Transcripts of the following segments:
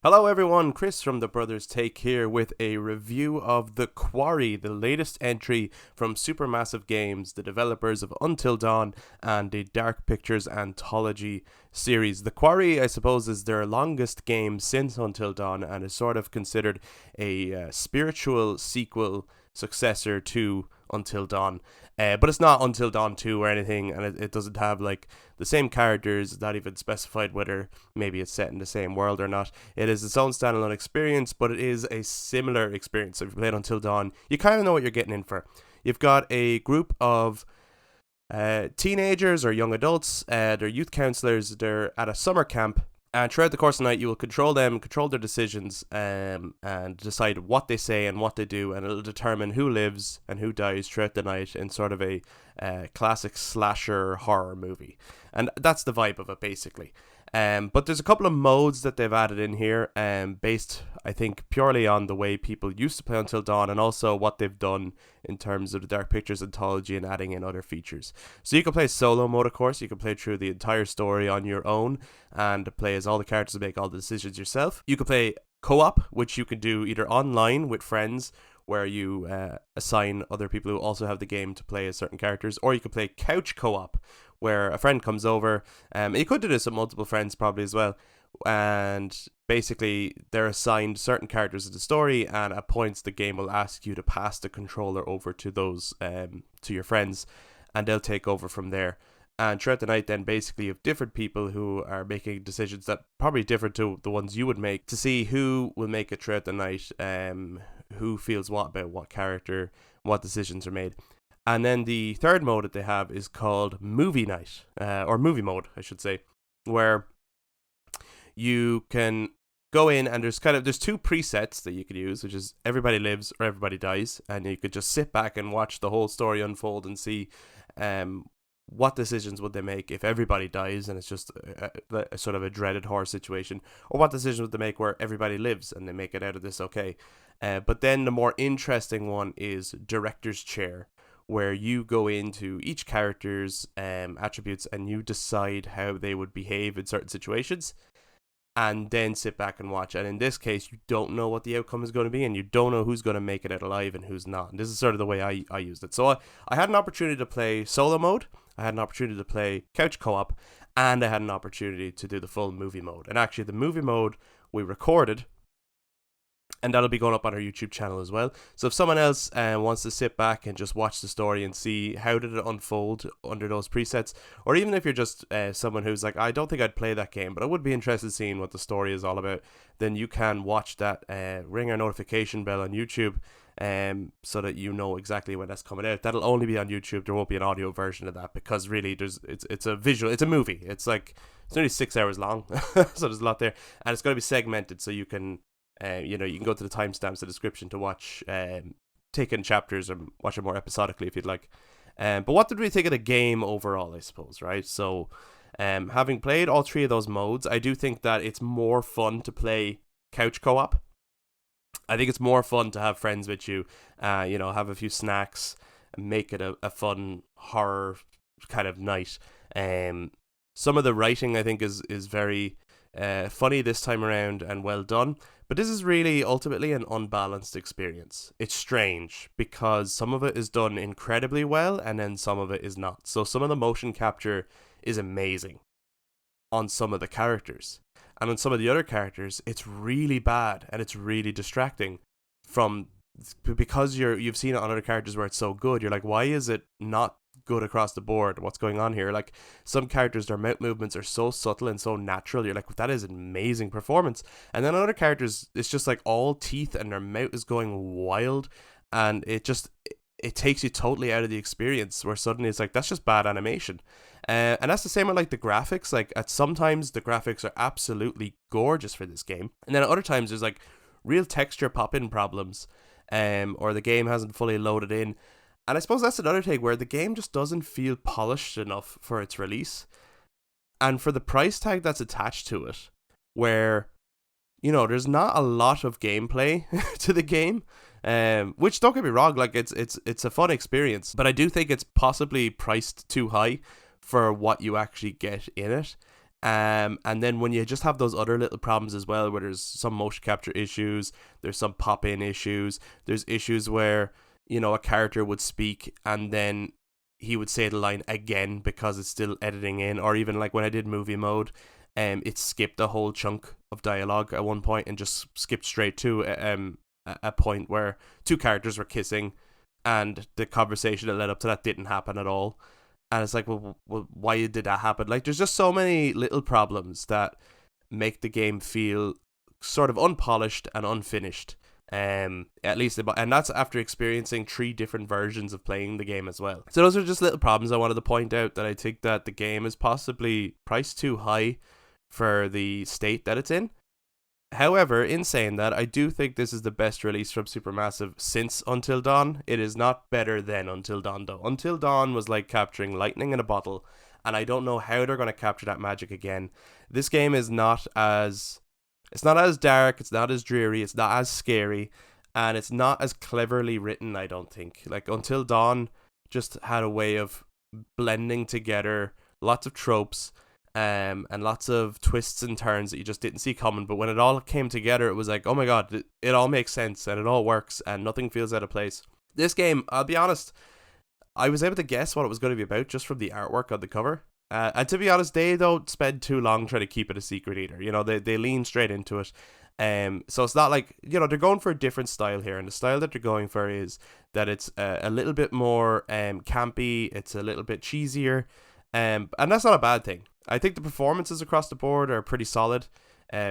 Hello everyone, Kris from the Brothers Take here with a review of The Quarry, the latest entry from Supermassive Games, the developers of Until Dawn and the Dark Pictures anthology series. The Quarry, I suppose, is their longest game since Until Dawn and is sort of considered a spiritual sequel successor to Until Dawn. But it's not Until Dawn 2 or anything, and it doesn't have like the same characters. It's not even specified whether maybe it's set in the same world or not. It is its own standalone experience, but it is a similar experience. So if you played Until Dawn, you kind of know what you're getting in for. You've got a group of teenagers or young adults, they're youth counselors, they're at a summer camp, and throughout the course of the night, you will control them, control their decisions, and decide what they say and what they do, and it'll determine who lives and who dies throughout the night in sort of a classic slasher horror movie. And that's the vibe of it, basically. But there's a couple of modes that they've added in here, based, I think, purely on the way people used to play Until Dawn, and also what they've done in terms of the Dark Pictures anthology and adding in other features. So you can play solo mode, of course. You can play through the entire story on your own and play as all the characters and make all the decisions yourself. You can play co-op, which you can do either online with friends, where you assign other people who also have the game to play as certain characters, or you can play couch co-op, where a friend comes over. You could do this with multiple friends probably as well, and basically they're assigned certain characters in the story, and at points the game will ask you to pass the controller over to those to your friends, and they'll take over from there. And throughout the night, then basically you have different people who are making decisions that probably different to the ones you would make, to see who will make it throughout the night, who feels what about what character, what decisions are made. And then the third mode that they have is called Movie Night, or Movie Mode, I should say, where you can go in and there's two presets that you could use, which is everybody lives or everybody dies, and you could just sit back and watch the whole story unfold and see what decisions would they make if everybody dies and it's just a sort of a dreaded horror situation, or what decisions would they make where everybody lives and they make it out of this okay. But then the more interesting one is Director's Chair, where you go into each character's attributes and you decide how they would behave in certain situations, and then sit back and watch. And in this case, you don't know what the outcome is going to be, and you don't know who's going to make it out alive and who's not. And this is sort of the way I used it. So I had an opportunity to play solo mode, I had an opportunity to play couch co-op, and I had an opportunity to do the full movie mode. And actually, the movie mode we recorded, and that'll be going up on our YouTube channel as well. So if someone else wants to sit back and just watch the story and see how did it unfold under those presets, or even if you're just someone who's like, I don't think I'd play that game, but I would be interested in seeing what the story is all about, then you can watch that, ring our notification bell on YouTube, so that you know exactly when that's coming out. That'll only be on YouTube. There won't be an audio version of that, because really it's a visual, it's a movie. It's only 6 hours long, so there's a lot there, and it's going to be segmented, so you can you can go to the timestamps, the description, to watch taken chapters or watch it more episodically if you'd like. But what did we think of the game overall, I suppose, right? So having played all three of those modes, I do think that it's more fun to play couch co-op. I think it's more fun to have friends with you, have a few snacks and make it a fun horror kind of night. Some of the writing, I think, is very funny this time around and well done. But this is really ultimately an unbalanced experience. It's strange because some of it is done incredibly well and then some of it is not. So some of the motion capture is amazing on some of the characters. And on some of the other characters, it's really bad and it's really distracting because you've seen it on other characters where it's so good. You're like, why is it not good across the board? What's going on here? Like, some characters, their mouth movements are so subtle and so natural. You're like, that is an amazing performance. And then other characters, it's just like all teeth and their mouth is going wild, and it takes you totally out of the experience, where suddenly it's like, that's just bad animation. And that's the same with like the graphics. Like, at sometimes the graphics are absolutely gorgeous for this game, and then at other times there's like real texture pop-in problems, or the game hasn't fully loaded in. And I suppose that's another thing, where the game just doesn't feel polished enough for its release. And for the price tag that's attached to it, where, there's not a lot of gameplay to the game, which, don't get me wrong, like it's a fun experience, but I do think it's possibly priced too high for what you actually get in it. And then when you just have those other little problems as well, where there's some motion capture issues, there's some pop-in issues, there's issues where, you know, a character would speak and then he would say the line again because it's still editing in, or even like when I did movie mode, it skipped a whole chunk of dialogue at one point and just skipped straight to a point where two characters were kissing and the conversation that led up to that didn't happen at all. And it's like, well, why did that happen? Like, there's just so many little problems that make the game feel sort of unpolished and unfinished. At least, and that's after experiencing 3 different versions of playing the game as well. So those are just little problems I wanted to point out, that I think that the game is possibly priced too high for the state that it's in. However, in saying that, I do think this is the best release from Supermassive since Until Dawn. It is not better than Until Dawn, though. Until Dawn was like capturing lightning in a bottle, and I don't know how they're going to capture that magic again. This game is not as... It's not as dark, it's not as dreary, it's not as scary, and it's not as cleverly written, I don't think. Like, Until Dawn just had a way of blending together lots of tropes, and lots of twists and turns that you just didn't see coming. But when it all came together, it was like, oh my god, it all makes sense and it all works and nothing feels out of place. This game, I'll be honest, I was able to guess what it was going to be about just from the artwork on the cover. And to be honest, they don't spend too long trying to keep it a secret either. You know, they lean straight into it. So it's not like, you know, they're going for a different style here, and the style that they're going for is that it's a little bit more campy, it's a little bit cheesier, and that's not a bad thing. I think the performances across the board are pretty solid.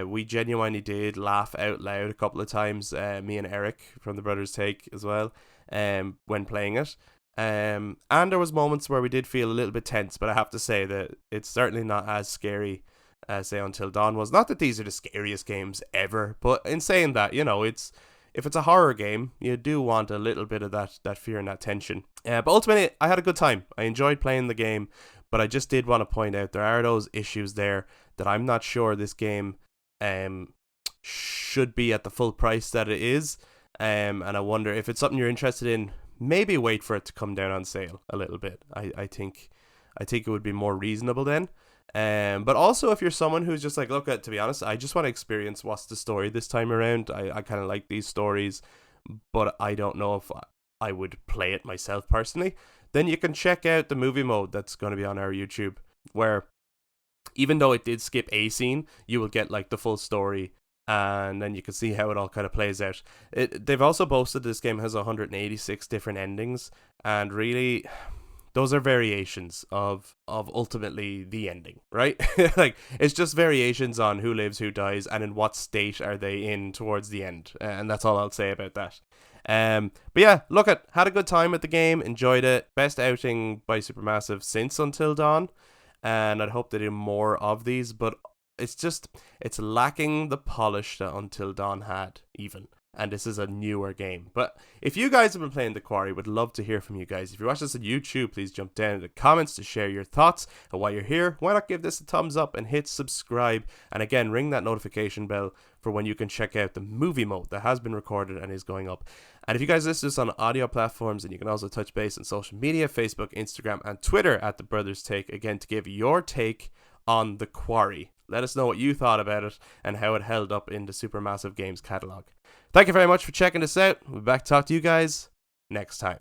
We genuinely did laugh out loud a couple of times, me and Eric from the Brothers Take as well, when playing it. And there was moments where we did feel a little bit tense, but I have to say that it's certainly not as scary as, say, Until Dawn was. Not that these are the scariest games ever, but in saying that, you know, if it's a horror game, you do want a little bit of that fear and that tension. But ultimately, I had a good time. I enjoyed playing the game, but I just did want to point out there are those issues there that I'm not sure this game should be at the full price that it is. And I wonder if it's something you're interested in, maybe wait for it to come down on sale a little bit. I think it would be more reasonable then. But also, if you're someone who's just like, look, to be honest, I just want to experience what's the story this time around. I kind of like these stories, but I don't know if I would play it myself personally. Then you can check out the movie mode that's going to be on our YouTube, where even though it did skip a scene, you will get like the full story, and then you can see how it all kind of plays out. They've also boasted this game has 186 different endings, and really, those are variations of ultimately the ending, right? Like, it's just variations on who lives, who dies, and in what state are they in towards the end, and that's all I'll say about that. But yeah, had a good time with the game, enjoyed it. Best outing by Supermassive since Until Dawn, and I'd hope they do more of these, but it's lacking the polish that Until Dawn had, even. And this is a newer game. But if you guys have been playing The Quarry, would love to hear from you guys. If you're watching this on YouTube, please jump down in the comments to share your thoughts. And while you're here, why not give this a thumbs up and hit subscribe? And again, ring that notification bell for when you can check out the movie mode that has been recorded and is going up. And if you guys listen to this on audio platforms, and you can also touch base on social media, Facebook, Instagram, and Twitter at The Brothers Take, again, to give your take on The Quarry. Let us know what you thought about it and how it held up in the Supermassive Games catalog. Thank you very much for checking this out. We'll be back to talk to you guys next time.